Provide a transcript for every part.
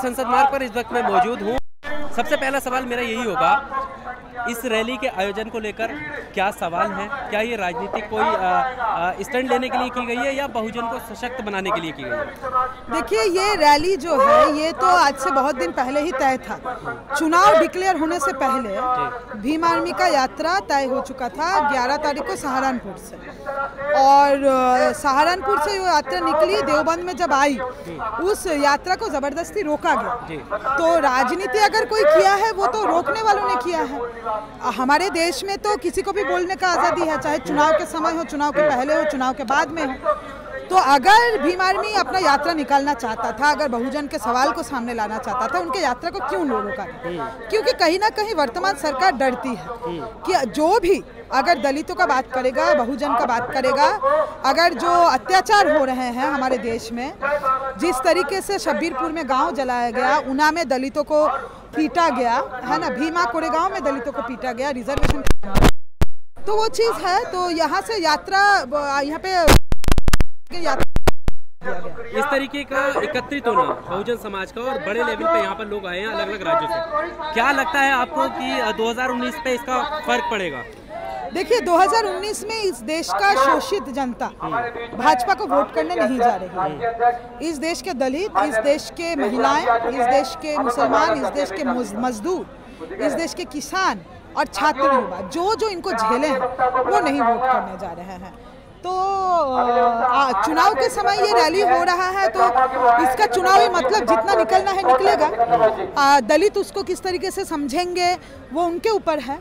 संसद मार्ग पर इस वक्त मैं मौजूद हूँ। सबसे पहला सवाल मेरा यही होगा, इस रैली के आयोजन को लेकर क्या सवाल है? क्या ये राजनीतिक कोई स्टैंड लेने के लिए की गई है या बहुजन को सशक्त बनाने के लिए की गई है? देखिए, ये रैली जो है ये तो आज से बहुत दिन पहले ही तय था। चुनाव डिक्लेयर होने से पहले भीम आर्मी का यात्रा तय हो चुका था 11 तारीख को सहारनपुर से, और सहारनपुर से वो यात्रा निकली, देवबंद में जब आई उस यात्रा को जबरदस्ती रोका गया। तो राजनीति अगर कोई किया है वो तो रोकने वालों ने किया है। हमारे देश में तो किसी को भी बोलने का आज़ादी है, चाहे चुनाव के समय हो, चुनाव के पहले हो, चुनाव के बाद में हो। तो अगर भीम आर्मी अपना यात्रा निकालना चाहता था, अगर बहुजन के सवाल को सामने लाना चाहता था, उनके यात्रा को क्यों रोका? क्योंकि कहीं ना कहीं वर्तमान सरकार डरती है कि जो भी अगर दलितों का बात करेगा, बहुजन का बात करेगा, अगर जो अत्याचार हो रहे हैं हमारे देश में, जिस तरीके से शब्बीरपुर में गांव जलाया गया, उना में दलितों को पीटा गया है ना, भीमा कोरेगांव में दलितों को पीटा गया, रिजर्वेशन, तो वो चीज़ है। तो यहाँ से यात्रा, यहाँ पे इस तरीके का एकत्रित होना बहुजन समाज का और बड़े लेवल पे यहाँ पर लोग आए हैं अलग अलग राज्यों से, क्या लगता है आपको कि 2019 पे इसका फर्क पड़ेगा? देखिए, 2019 में इस देश का शोषित जनता भाजपा को वोट करने नहीं जा रही है। इस देश के दलित, इस देश के महिलाएं, इस देश के मुसलमान, इस देश के मजदूर, इस देश के किसान और छात्र युवा जो इनको झेले हैं वो नहीं वोट करने जा रहे हैं। तो चुनाव के समय ये रैली हो रहा है तो इसका चुनावी मतलब जितना निकलना है निकलेगा। दलित उसको किस तरीके से समझेंगे वो उनके ऊपर है,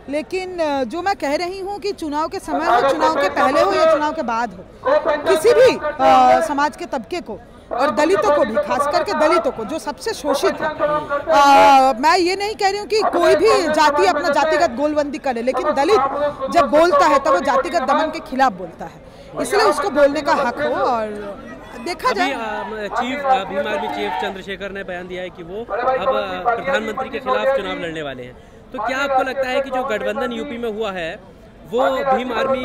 लेकिन जो मैं कह रही हूँ कि चुनाव के समय हो, चुनाव के पहले हो या चुनाव के बाद हो, किसी भी समाज के तबके को और दलितों को भी, खास करके दलितों को जो सबसे शोषित है, मैं ये नहीं कह रही हूँ कि कोई भी जाति अपना जातिगत गोलबंदी करे, लेकिन दलित जब बोलता है तो वो जातिगत दमन के खिलाफ बोलता है, इसलिए उसको बोलने का हक हो। और देखा जाए, chief Bhim army chief Chandrashekhar ने बयान दिया है कि वो अब प्रधानमंत्री के खिलाफ चुनाव लड़ने वाले हैं, तो क्या आपको लगता है कि जो गठबंधन यूपी में हुआ है वो भीम आर्मी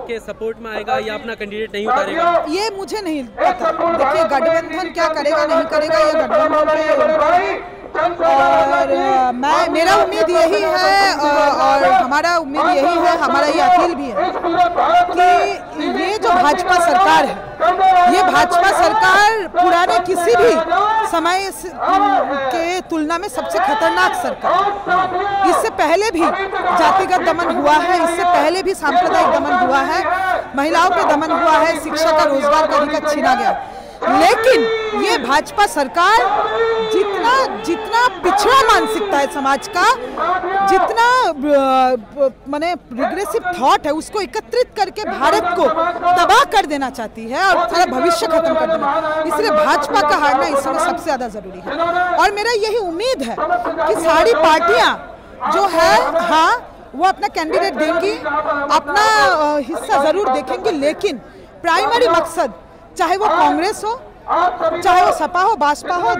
के सपोर्ट में आएगा या अपना कैंडिडेट नहीं उतारेगा? ये मुझे नहीं पता। देखिए, गठबंधन क्या करेगा नहीं करेगा ये गठबंधन पे, और मेरा उम्मीद यही है और हमारा उम्मीद यही है, हमारा ये अपील भी है कि ये जो भाजपा सरकार है, ये भाजपा सरकार पुराने किसी भी समय के तुलना में सबसे खतरनाक सरकार। इससे पहले भी जातिगत दमन हुआ है, इससे पहले भी सांप्रदायिक दमन हुआ है, महिलाओं पे दमन हुआ है, शिक्षा का, रोजगार का अधिकार छीना गया। लेकिन ये भाजपा सरकार जितना पिछड़ा मानसिकता है समाज का, जितना माने रिग्रेसिव थॉट है, उसको एकत्रित करके भारत को तबाह कर देना चाहती है और सारा भविष्य खत्म कर देना। इसलिए भाजपा का हारना इस समय सबसे ज्यादा जरूरी है और मेरा यही उम्मीद है कि सारी पार्टियां जो है, हाँ, वो अपना कैंडिडेट देंगी, अपना हिस्सा जरूर देखेंगी, लेकिन प्राइमरी मकसद, चाहे वो कांग्रेस हो, चाहे वो सपा हो, बसपा हो,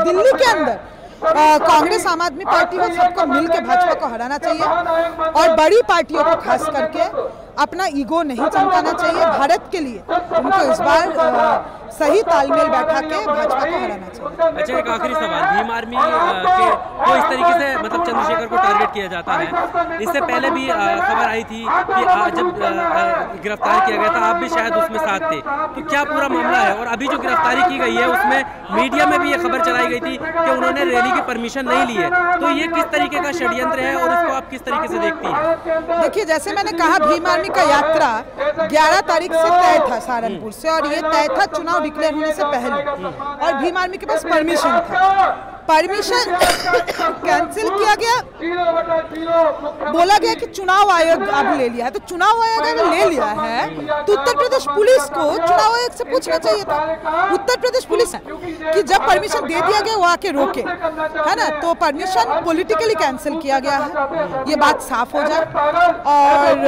दिल्ली के अंदर कांग्रेस, आम आदमी पार्टी हो, सबको मिलकर भाजपा को हराना चाहिए और बड़ी पार्टियों को खास करके अपना ईगो नहीं चमकाना चाहिए। भारत के लिए उनको इस बार सही तालमेल बैठा के भाजपा को हराना चाहिए। अच्छा, एक आखिरी सवाल, भीम आर्मी के तो इस तरीके से मतलब चंद्रशेखर को टारगेट किया जाता है, इससे पहले भी खबर आई थी कि जब गिरफ्तार किया गया था आप भी शायद उसमें साथ थे, तो क्या पूरा मामला है? और अभी जो गिरफ्तारी की गई है उसमें मीडिया में भी ये खबर चलाई गई थी कि उन्होंने रैली की परमिशन नहीं ली है, तो ये किस तरीके का षड्यंत्र है और इसको आप किस तरीके से देखती हैं? देखिए, जैसे मैंने कहा, भीम आर्मी का यात्रा 11 तारीख से तय था सहारनपुर से, और ये तय था चुनाव डिक्लेयर होने से पहले, और भीम आर्मी के पास परमिशन था। परमिशन कैंसिल किया गया, बोला गया कि चुनाव आयोग अब ले लिया है, तो चुनाव आयोग अगर ले लिया है तो उत्तर प्रदेश पुलिस को चुनाव आयोग से पूछना चाहिए था। उत्तर प्रदेश पुलिस है कि जब परमिशन दे दिया गया वो आके रोके, है ना, तो परमिशन पॉलिटिकली कैंसिल किया गया है, ये बात साफ हो जाए। और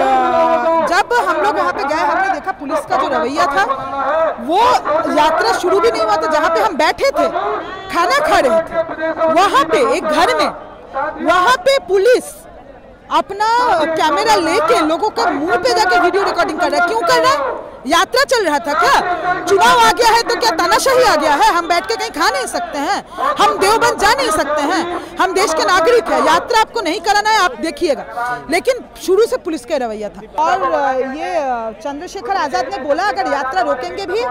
जब हम लोग वहाँ पे गए, हमने देखा पुलिस का जो रवैया था, वो यात्रा शुरू भी नहीं हुआ था, जहाँ पे हम बैठे थे, खाना खा रहे थे, वहां पे एक घर में, वहां पे पुलिस अपना कैमरा लेके लोगों के मुंह पे जाके वीडियो रिकॉर्डिंग कर रहा है। क्यों कर रहा है? यात्रा चल रहा था क्या? चुनाव आ गया है तो क्या तानाशाही आ गया है? हम बैठ के कहीं खा नहीं सकते हैं? हम देवबंद जा नहीं सकते हैं? हम देश के नागरिक हैं। यात्रा आपको नहीं कराना है, आप देखिएगा। लेकिन शुरू से पुलिस का रवैया था। और ये चंद्रशेखर आजाद ने बोला अगर यात्रा रोकेंगे भी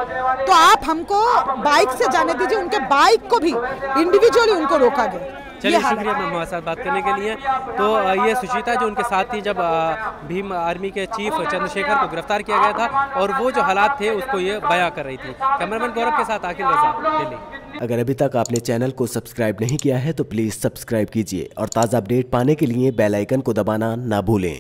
तो आप हमको बाइक से जाने दीजिए। उनके बाइक को भी इंडिविजुअली उनको रोका गया। चलिए, शुक्रिया मैम हमारे साथ बात करने के लिए। तो ये सुचिता जो उनके साथ थी जब भीम आर्मी के चीफ चंद्रशेखर को गिरफ्तार किया गया था और वो जो हालात थे उसको ये बयां कर रही थी। कैमरामैन गौरव के साथ आकिल रजा, दिल्ली। अगर अभी तक आपने चैनल को सब्सक्राइब नहीं किया है तो प्लीज़ सब्सक्राइब कीजिए और ताज़ा अपडेट पाने के लिए बेल आइकन को दबाना ना भूलें।